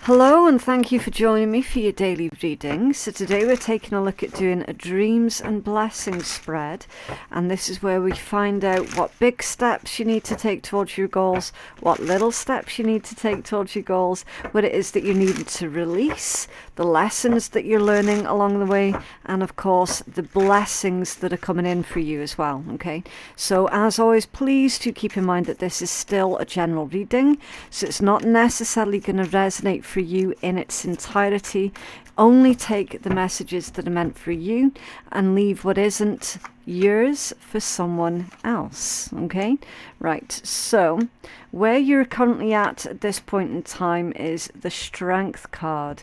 Hello and thank you for joining me for your daily reading. So today we're taking a look at doing a dreams and blessings spread, and this is where we find out what big steps you need to take towards your goals, what little steps you need to take towards your goals, what it is that you need to release, the lessons that you're learning along the way, and of course the blessings that are coming in for you as well. Okay, so as always, please do keep in mind that this is still a general reading, so it's not necessarily going to resonate for you in its entirety. Only take the messages that are meant for you and leave what isn't yours for someone else. Okay, right, so where you're currently at this point in time is the Strength card.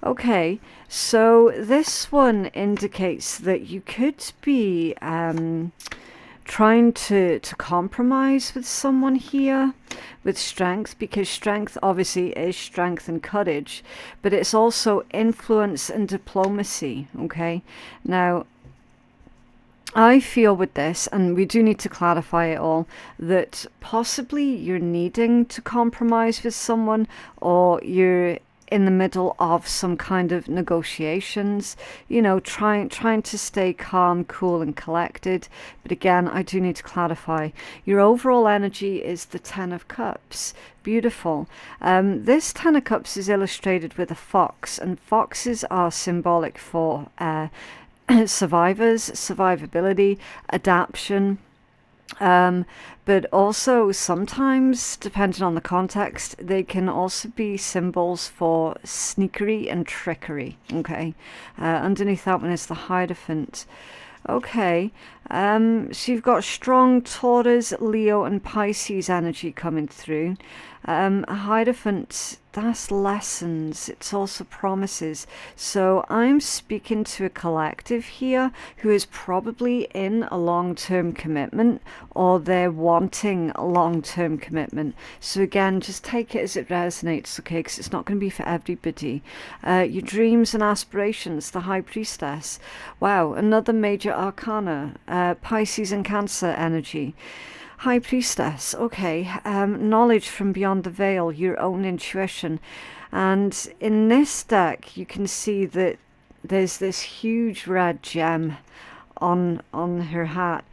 Okay, so this one indicates that you could be trying to compromise with someone here with strength, because strength obviously is strength and courage, but it's also influence and diplomacy. Okay, now I feel with this, and we do need to clarify it all, that possibly you're needing to compromise with someone, or you're in the middle of some kind of negotiations, you know, trying to stay calm, cool and collected. But again, I do need to clarify, your overall energy is the Ten of Cups. Beautiful. This Ten of Cups is illustrated with a fox, and foxes are symbolic for survivors, survivability, adaptation. But also sometimes, depending on the context, they can also be symbols for sneakery and trickery. Okay, underneath that one is the Hierophant. Okay, so you've got strong Taurus, Leo and Pisces energy coming through. A Hierophant, that's lessons, it's also promises. So I'm speaking to a collective here who is probably in a long-term commitment, or they're wanting a long-term commitment. So again, just take it as it resonates, okay, because it's not going to be for everybody. Your dreams and aspirations, the High Priestess. Wow, another major arcana, Pisces and Cancer energy. High Priestess, okay, knowledge from beyond the veil, your own intuition. And in this deck, you can see that there's this huge red gem on her hat,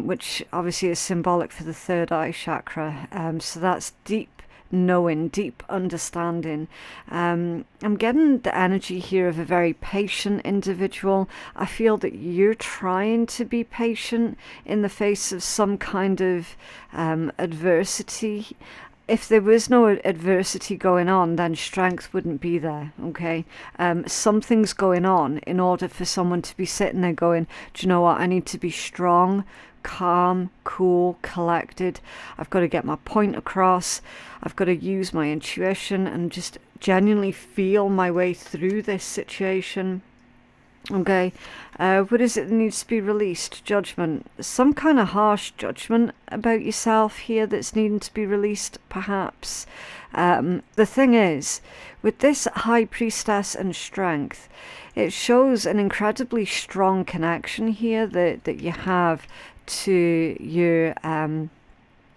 which obviously is symbolic for the third eye chakra. So that's deep knowing, deep understanding. I'm getting the energy here of a very patient individual. I feel that you're trying to be patient in the face of some kind of adversity. If there was no adversity going on, then strength wouldn't be there. Okay, something's going on in order for someone to be sitting there going, do you know what, I need to be strong, calm, cool, collected. I've got to get my point across. I've got to use my intuition and just genuinely feel my way through this situation. Okay, what is it that needs to be released? Judgment. Some kind of harsh judgment about yourself here that's needing to be released, perhaps. The thing is, with this High Priestess and strength, it shows an incredibly strong connection here that you have to your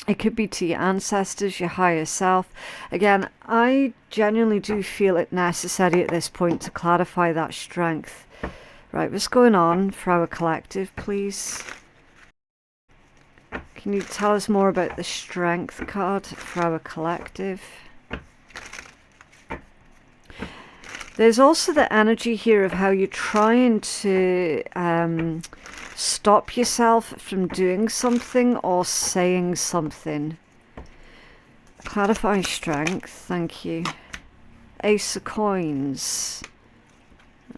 it could be to your ancestors, your higher self. Again, I genuinely do feel it necessary at this point to clarify that strength. Right, what's going on for our collective, please? Can you tell us more about the Strength card for our collective? There's also the energy here of how you're trying to stop yourself from doing something or saying something. Clarifying strength, thank you. Ace of Coins.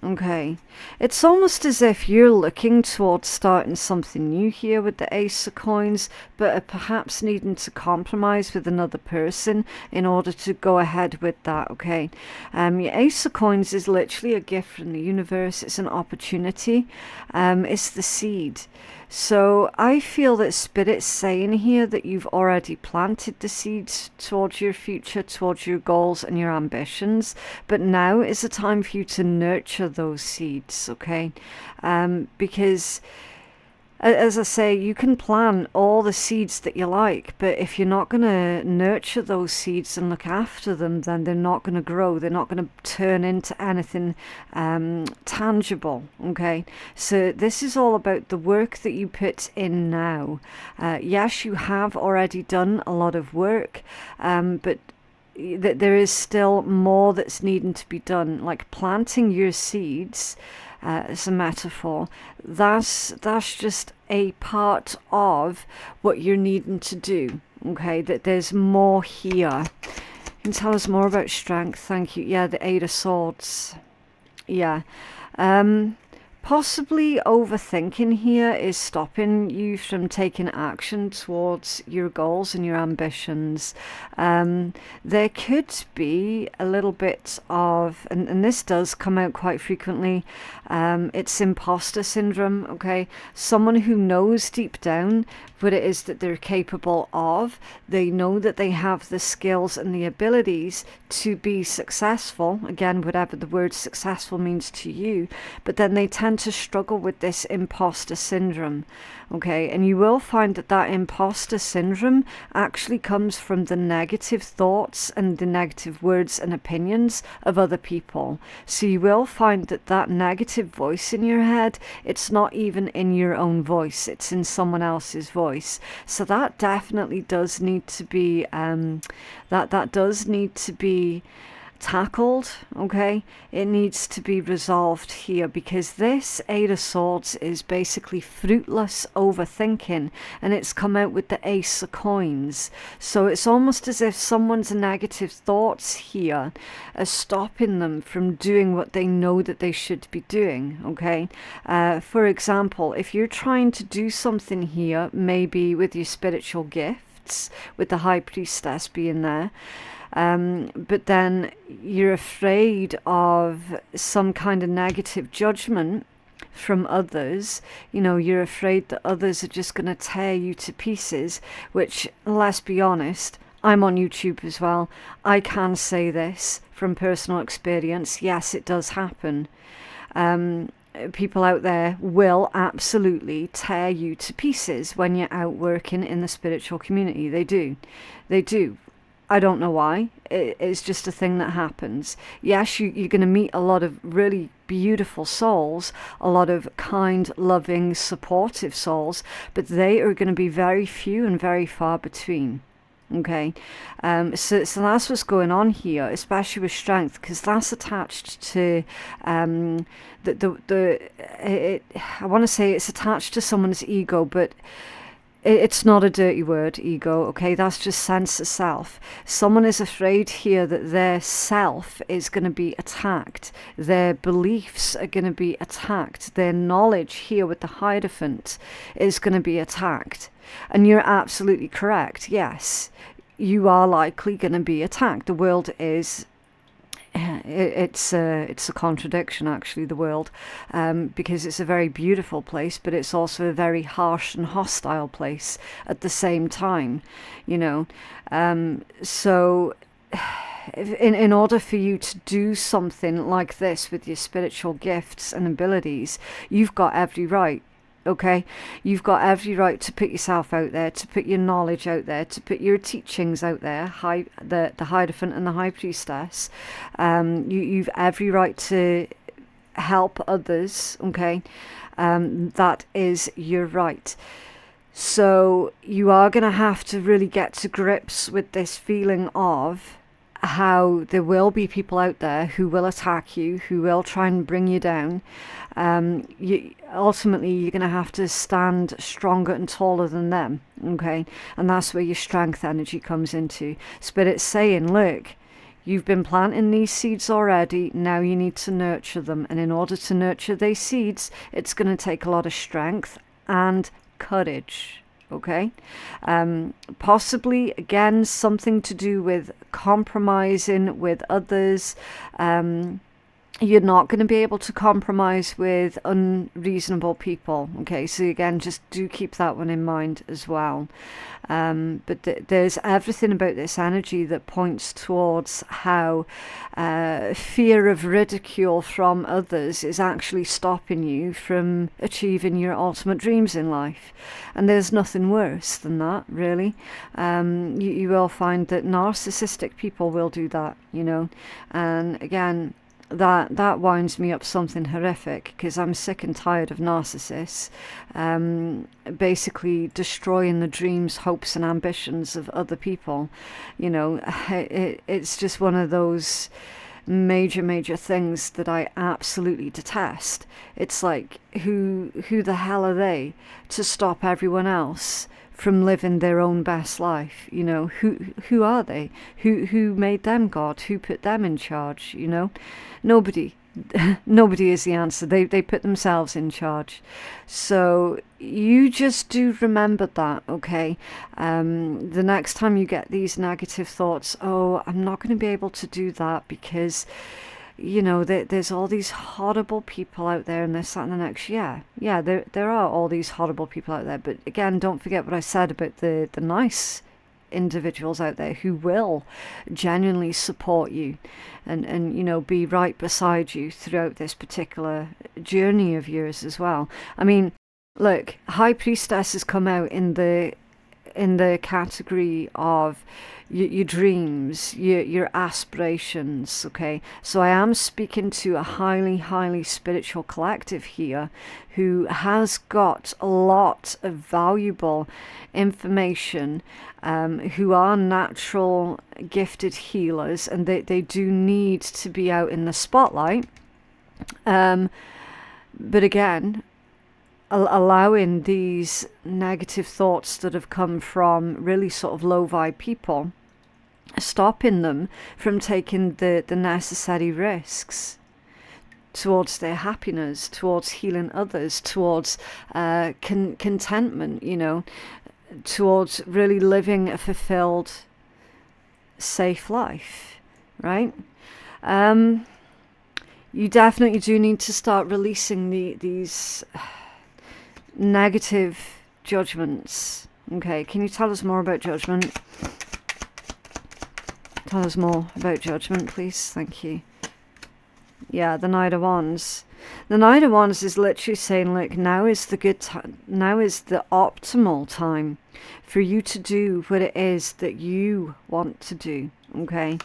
Okay, it's almost as if you're looking towards starting something new here with the Ace of Coins, but are perhaps needing to compromise with another person in order to go ahead with that. Okay, your Ace of Coins is literally a gift from the universe. It's an opportunity. It's the seed. So I feel that Spirit's saying here that you've already planted the seeds towards your future, towards your goals and your ambitions, but now is the time for you to nurture those seeds, okay? Because as I say, you can plant all the seeds that you like, but if you're not going to nurture those seeds and look after them, then they're not going to grow. They're not going to turn into anything tangible, okay? So this is all about the work that you put in now. Yes, you have already done a lot of work, but there is still more that's needing to be done, like planting your seeds. As a metaphor, that's just a part of what you're needing to do, okay? That there's more here. You can tell us more about strength. Thank you. Yeah, the Eight of Swords. Yeah. Possibly overthinking here is stopping you from taking action towards your goals and your ambitions. There could be a little bit of, and this does come out quite frequently, it's imposter syndrome, okay? Someone who knows deep down what it is that they're capable of. They know that they have the skills and the abilities to be successful, again, whatever the word successful means to you, but then they tend to struggle with this imposter syndrome, okay? And you will find that that imposter syndrome actually comes from the negative thoughts and the negative words and opinions of other people. So you will find that that negative voice in your head, it's not even in your own voice, it's in someone else's voice. So that definitely does need to be that does need to be tackled, okay? It needs to be resolved here, because this Eight of Swords is basically fruitless overthinking, and it's come out with the Ace of Coins. So it's almost as if someone's negative thoughts here are stopping them from doing what they know that they should be doing, okay? For example, if you're trying to do something here, maybe with your spiritual gifts, with the High Priestess being there, but then you're afraid of some kind of negative judgment from others. You know, you're afraid that others are just going to tear you to pieces, which, let's be honest, I'm on YouTube as well. I can say this from personal experience. Yes, it does happen. People out there will absolutely tear you to pieces when you're out working in the spiritual community. They do. They do. I don't know why. It's just a thing that happens. Yes, you're going to meet a lot of really beautiful souls, a lot of kind, loving, supportive souls, but they are going to be very few and very far between. Okay, so that's what's going on here, especially with strength, because that's attached to I want to say it's attached to someone's ego, but it's not a dirty word, ego, okay? That's just sense of self. Someone is afraid here that their self is going to be attacked. Their beliefs are going to be attacked. Their knowledge here with the Hierophant is going to be attacked. And you're absolutely correct. Yes, you are likely going to be attacked. The world is... It's a contradiction, actually, the world, because it's a very beautiful place, but it's also a very harsh and hostile place at the same time, you know. So in order for you to do something like this with your spiritual gifts and abilities, you've got every right. Okay, you've got every right to put yourself out there, to put your knowledge out there, to put your teachings out there, the Hierophant and the High Priestess. You've every right to help others, okay? That is your right. So you are going to have to really get to grips with this feeling of how there will be people out there who will attack you, who will try and bring you down. Ultimately, you're going to have to stand stronger and taller than them, okay? And that's where your strength energy comes into. Spirit's saying, look, you've been planting these seeds already, now you need to nurture them. And in order to nurture these seeds, it's going to take a lot of strength and courage. Okay, possibly again something to do with compromising with others, you're not going to be able to compromise with unreasonable people. Okay, so again, just do keep that one in mind as well. But there's everything about this energy that points towards how fear of ridicule from others is actually stopping you from achieving your ultimate dreams in life. And there's nothing worse than that, really. You will find that narcissistic people will do that, you know. And again, that winds me up something horrific, because I'm sick and tired of narcissists basically destroying the dreams, hopes and ambitions of other people. You know, it's just one of those major things that I absolutely detest. It's like, who the hell are they to stop everyone else from living their own best life? You know, who are they? Who made them God? Who put them in charge? You know, nobody. Nobody is the answer. They put themselves in charge. So you just do remember that, okay? The next time you get these negative thoughts, oh, I'm not going to be able to do that because, you know, there's all these horrible people out there and this, that and the next. Yeah, there are all these horrible people out there. But again, don't forget what I said about the nice individuals out there who will genuinely support you and you know, be right beside you throughout this particular journey of yours as well. I mean, look, High Priestess has come out in the category of your dreams, your aspirations, okay? So I am speaking to a highly spiritual collective here who has got a lot of valuable information, who are natural gifted healers, and they do need to be out in the spotlight. But again, allowing these negative thoughts that have come from really sort of low vibe people, stopping them from taking the necessary risks towards their happiness, towards healing others, towards contentment, you know, towards really living a fulfilled, safe life, right? You definitely do need to start releasing these negative judgments. Okay, can you tell us more about judgment? Tell us more about judgment, please. Thank you. Yeah, the Knight of Wands. The Knight of Wands is literally saying, look, now is the good time. Now is the optimal time for you to do what it is that you want to do. Okay,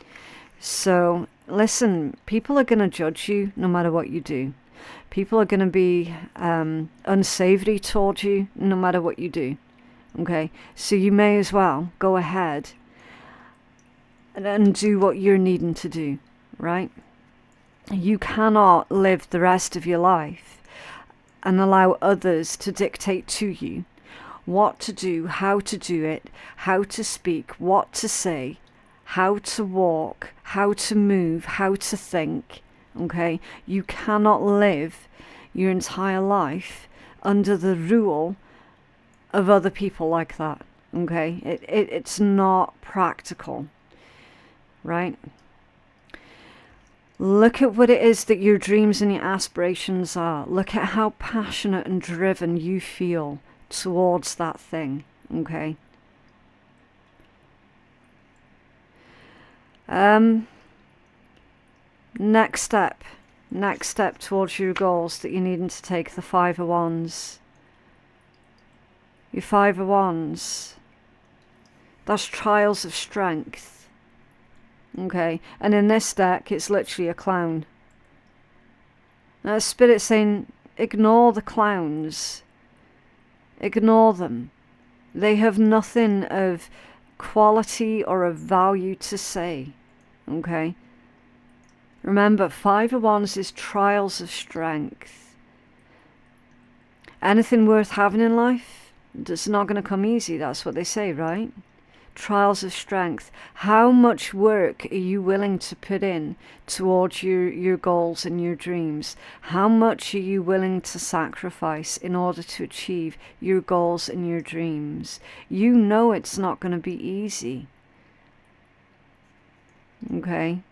so listen, people are going to judge you no matter what you do. People are going to be unsavory toward you no matter what you do. Okay, so you may as well go ahead and do what you're needing to do, right? You cannot live the rest of your life and allow others to dictate to you what to do, how to do it, how to speak, what to say, how to walk, how to move, how to think. Okay, you cannot live your entire life under the rule of other people like that. Okay, it's not practical, right? Look at what it is that your dreams and your aspirations are. Look at how passionate and driven you feel towards that thing. Okay. Next step towards your goals that you're needing to take, the Five of Wands. Your Five of Wands, that's trials of strength. Okay, and in this deck it's literally a clown. Now Spirit's saying, ignore the clowns. Ignore them. They have nothing of quality or of value to say. Okay, remember, Five of Wands is trials of strength. Anything worth having in life, it's not going to come easy. That's what they say, right? Trials of strength. How much work are you willing to put in towards your goals and your dreams? How much are you willing to sacrifice in order to achieve your goals and your dreams? You know it's not going to be easy. Okay?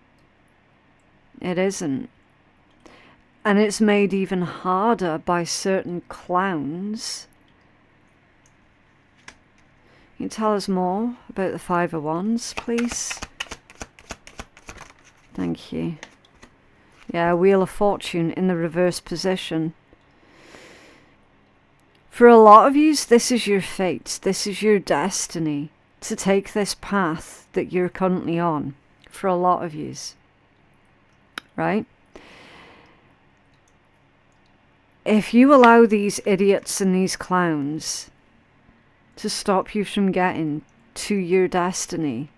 It isn't. And it's made even harder by certain clowns. Can you tell us more about the Five of Wands, please? Thank you. Yeah, Wheel of Fortune in the reverse position. For a lot of you, this is your fate. This is your destiny to take this path that you're currently on. For a lot of you. Right? If you allow these idiots and these clowns to stop you from getting to your destiny,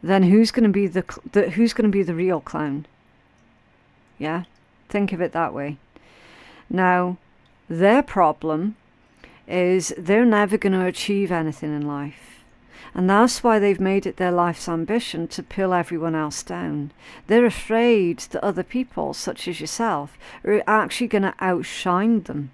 then who's going to be the real clown? Yeah, think of it that way. Now, their problem is they're never going to achieve anything in life, and that's why they've made it their life's ambition to pull everyone else down. They're afraid that other people, such as yourself, are actually going to outshine them.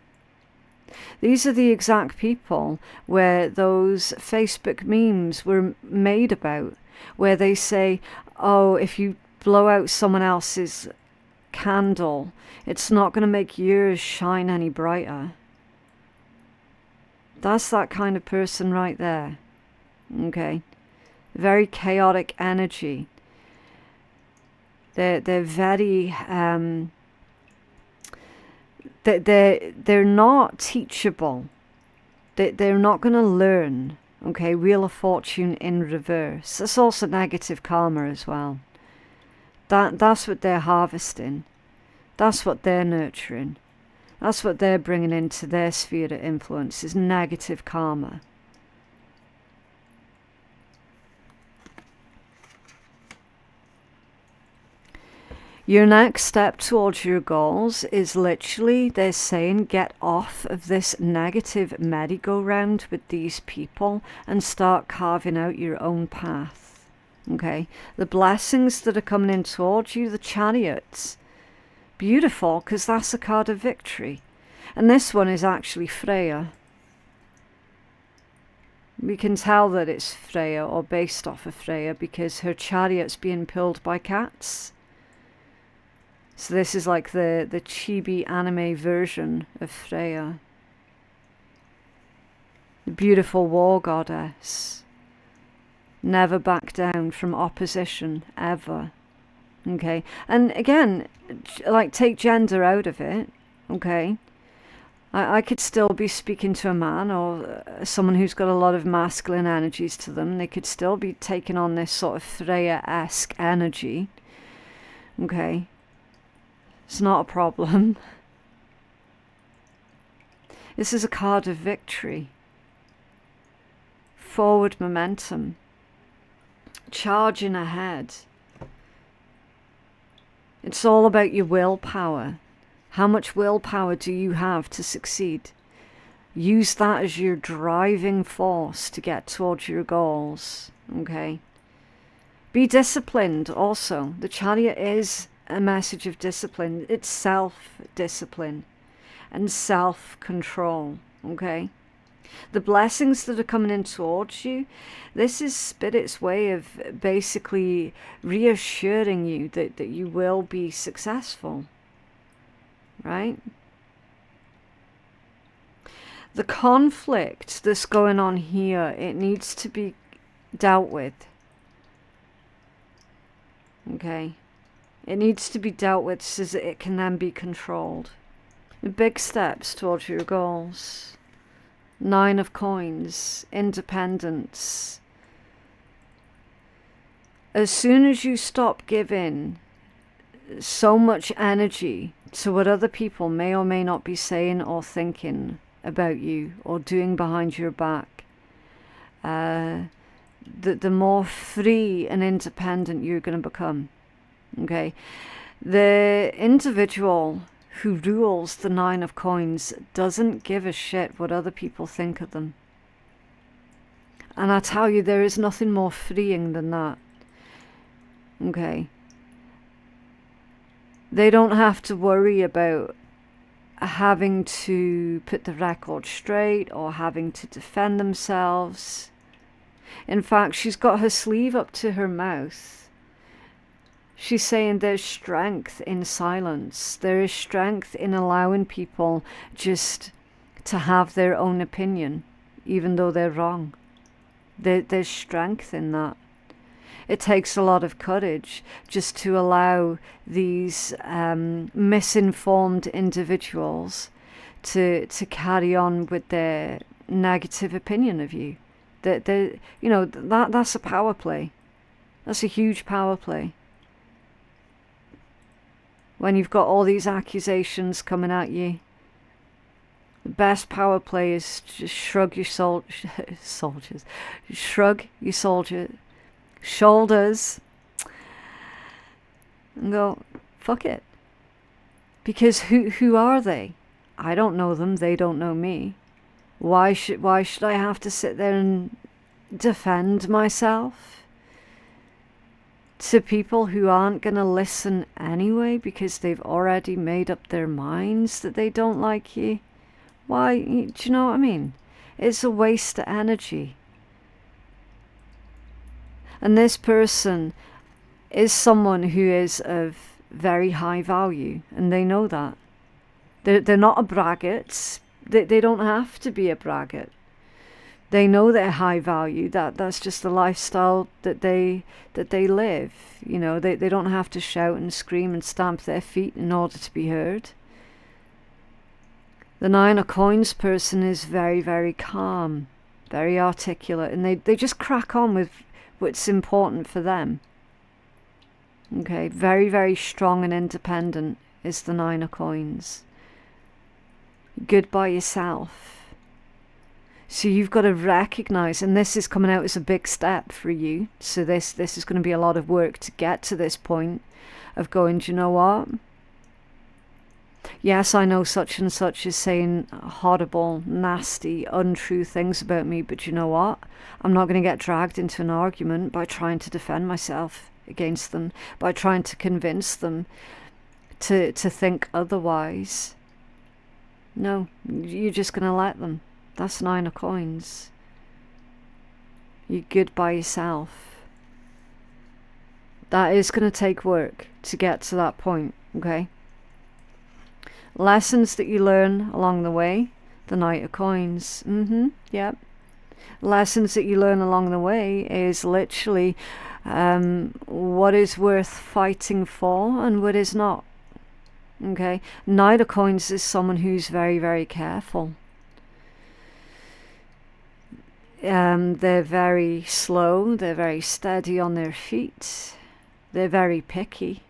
These are the exact people where those Facebook memes were made about, where they say, oh, if you blow out someone else's candle, it's not going to make yours shine any brighter. That's that kind of person right there. Okay? Very chaotic energy. They're very they're not teachable. They're not going to learn. Okay, Wheel of Fortune in reverse. That's also negative karma as well. That's what they're harvesting. That's what they're nurturing. That's what they're bringing into their sphere of influence, is negative karma. Your next step towards your goals is literally, they're saying, get off of this negative merry-go-round with these people and start carving out your own path. Okay? The blessings that are coming in towards you, the Chariots. Beautiful, because that's a card of victory. And this one is actually Freya. We can tell that it's Freya, or based off of Freya, because her chariot's being pulled by cats. So this is like the chibi anime version of Freya. The beautiful war goddess. Never back down from opposition, ever. Okay, and again, like, take gender out of it. Okay, I could still be speaking to a man or someone who's got a lot of masculine energies to them. They could still be taking on this sort of Freya-esque energy. Okay, it's not a problem. This is a card of victory. Forward momentum. Charging ahead. It's all about your willpower. How much willpower do you have to succeed? Use that as your driving force to get towards your goals. Okay? Be disciplined also. The Chariot is a message of discipline. It's self-discipline and self-control. Okay? The blessings that are coming in towards you, this is Spirit's way of basically reassuring you that you will be successful. Right? The conflict that's going on here, it needs to be dealt with. Okay? It needs to be dealt with so that it can then be controlled. The big steps towards your goals. 9 of Coins, independence. As soon as you stop giving so much energy to what other people may or may not be saying or thinking about you or doing behind your back, the more free and independent you're going to become. Okay? The individual who rules the 9 of Coins doesn't give a shit what other people think of them. And I tell you, there is nothing more freeing than that. Okay? They don't have to worry about having to put the record straight or having to defend themselves. In fact, she's got her sleeve up to her mouth. She's saying there's strength in silence. There is strength in allowing people just to have their own opinion, even though they're wrong. There's strength in that. It takes a lot of courage just to allow these misinformed individuals to carry on with their negative opinion of you. That's a power play. That's a huge power play. When you've got all these accusations coming at you, the best power play is just shrug your soldiers. Shrug your shoulders and go, fuck it. Because who are they? I don't know them. They don't know me. Why should I have to sit there and defend myself to people who aren't going to listen anyway because they've already made up their minds that they don't like you? Why? Do you know what I mean? It's a waste of energy. And this person is someone who is of very high value, and they know that. They're not a braggart. They don't have to be a braggart. They know they're high value. That's just the lifestyle that they live. You know, they don't have to shout and scream and stamp their feet in order to be heard. The 9 of Coins person is very, very calm, very articulate, and they just crack on with what's important for them. Okay, very, very strong and independent is the 9 of Coins. Good by yourself. So you've got to recognize, and this is coming out as a big step for you. So this is going to be a lot of work to get to this point of going, do you know what? Yes, I know such and such is saying horrible, nasty, untrue things about me, but you know what? I'm not going to get dragged into an argument by trying to defend myself against them, by trying to convince them to think otherwise. No, you're just going to let them. That's 9 of Coins. You're good by yourself. That is going to take work to get to that point, okay? Lessons that you learn along the way, the Knight of Coins. Yep. Lessons that you learn along the way is literally what is worth fighting for and what is not. Okay? Knight of Coins is someone who's very, very careful. They're very slow, they're very steady on their feet, they're very picky,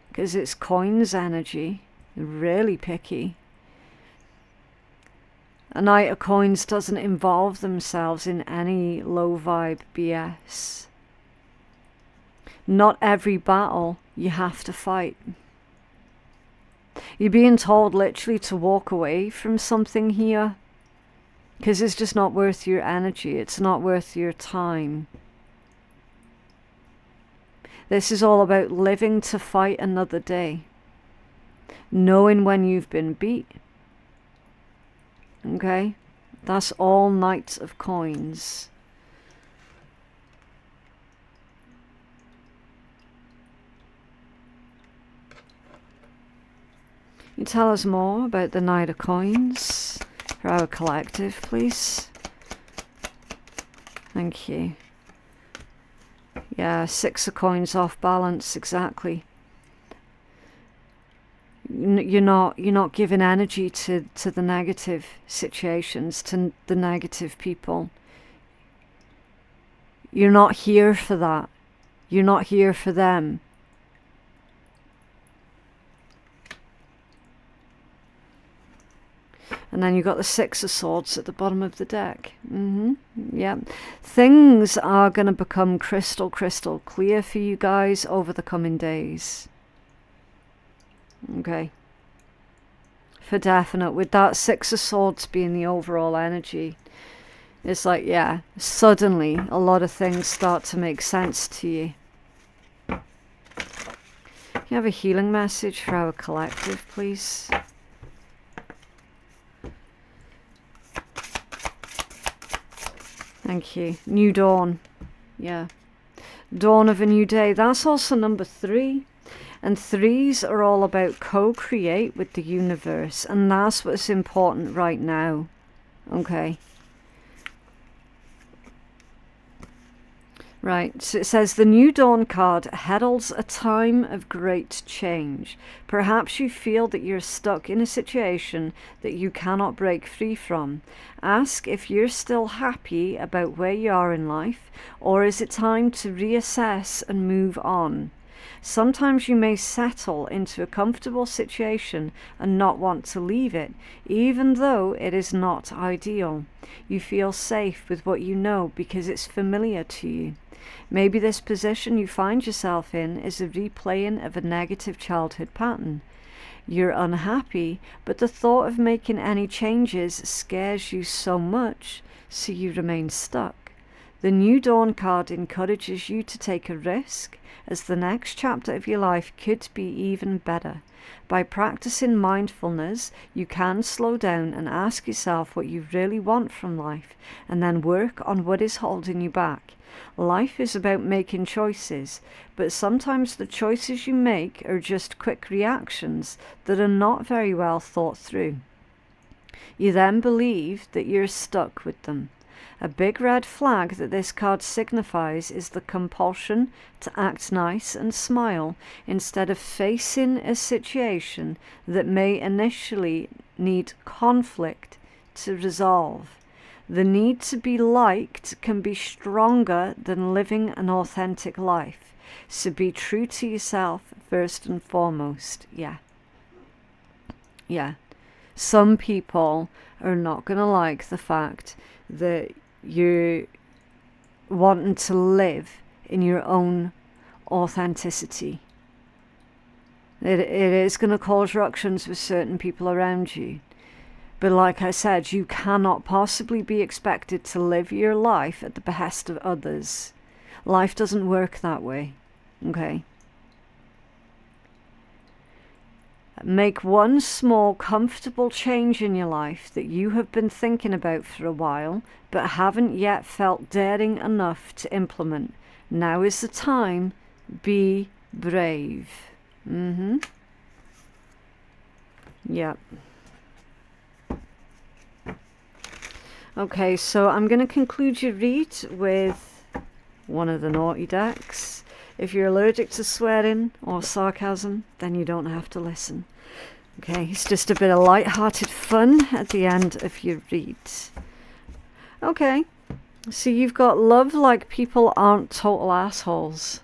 because it's coins energy, really picky. A Knight of Coins doesn't involve themselves in any low vibe BS. Not every battle you have to fight. You're being told literally to walk away from something here, because it's just not worth your energy. It's not worth your time. This is all about living to fight another day. Knowing when you've been beat. Okay? That's all Knights of Coins. You tell us more about the Knight of Coins for our collective, please. Thank you. Yeah, 6 of Coins off balance, exactly. You're not giving energy to the negative situations, to the negative people. You're not here for that. You're not here for them. And then you've got the 6 of Swords at the bottom of the deck. Yeah. Things are going to become crystal clear for you guys over the coming days. Okay. For definite. With that 6 of Swords being the overall energy, it's like, yeah, suddenly a lot of things start to make sense to you. You have a healing message for our collective, please. Thank you. New dawn. Yeah. Dawn of a new day. That's also number 3. And 3s are all about co-create with the universe. And that's what's important right now. Okay. Right, so it says the New Dawn card heralds a time of great change. Perhaps you feel that you're stuck in a situation that you cannot break free from. Ask if you're still happy about where you are in life, or is it time to reassess and move on? Sometimes you may settle into a comfortable situation and not want to leave it, even though it is not ideal. You feel safe with what you know because it's familiar to you. Maybe this position you find yourself in is a replaying of a negative childhood pattern. You're unhappy, but the thought of making any changes scares you so much, so you remain stuck. The New Dawn card encourages you to take a risk, as the next chapter of your life could be even better. By practicing mindfulness, you can slow down and ask yourself what you really want from life, and then work on what is holding you back. Life is about making choices, but sometimes the choices you make are just quick reactions that are not very well thought through. You then believe that you're stuck with them. A big red flag that this card signifies is the compulsion to act nice and smile instead of facing a situation that may initially need conflict to resolve. The need to be liked can be stronger than living an authentic life. So be true to yourself first and foremost. Yeah. Some people are not going to like the fact that you're wanting to live in your own authenticity. It is going to cause ructions with certain people around you. But like I said, you cannot possibly be expected to live your life at the behest of others. Life doesn't work that way. Okay? Make one small, comfortable change in your life that you have been thinking about for a while, but haven't yet felt daring enough to implement. Now is the time. Be brave. Yep. Okay, so I'm going to conclude your read with one of the naughty decks. If you're allergic to swearing or sarcasm, then you don't have to listen. Okay, it's just a bit of light-hearted fun at the end of your read. Okay, so you've got love like people aren't total assholes.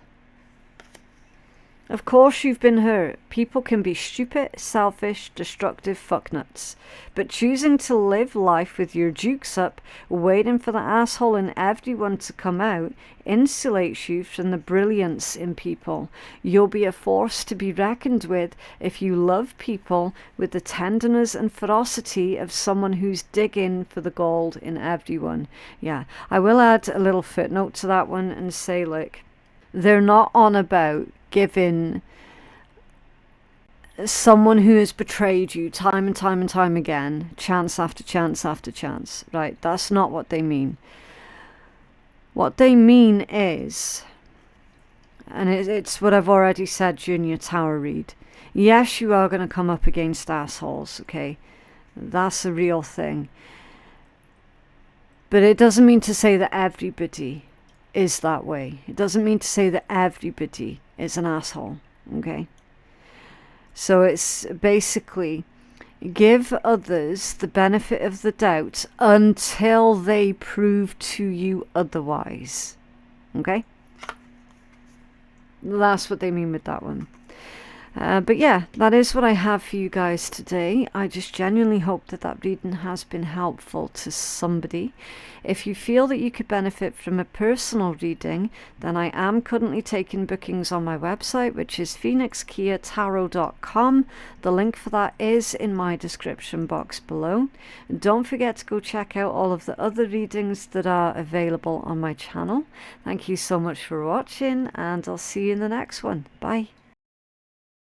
Of course you've been hurt. People can be stupid, selfish, destructive fucknuts. But choosing to live life with your dukes up, waiting for the asshole in everyone to come out, insulates you from the brilliance in people. You'll be a force to be reckoned with if you love people with the tenderness and ferocity of someone who's digging for the gold in everyone. Yeah, I will add a little footnote to that one and say, like, they're not on about giving someone who has betrayed you time and time and time again, chance after chance after chance, right? That's not what they mean. What they mean is, and it's what I've already said during your tower read, yes, you are going to come up against assholes, okay? That's a real thing. But it doesn't mean to say that everybody is that way. It doesn't mean to say that everybody is an asshole, okay? So it's basically give others the benefit of the doubt until they prove to you otherwise, okay? That's what they mean with that one. But yeah, that is what I have for you guys today. I just genuinely hope that that reading has been helpful to somebody. If you feel that you could benefit from a personal reading, then I am currently taking bookings on my website, which is phoenixkeiatarot.com. The link for that is in my description box below. Don't forget to go check out all of the other readings that are available on my channel. Thank you so much for watching, and I'll see you in the next one. Bye.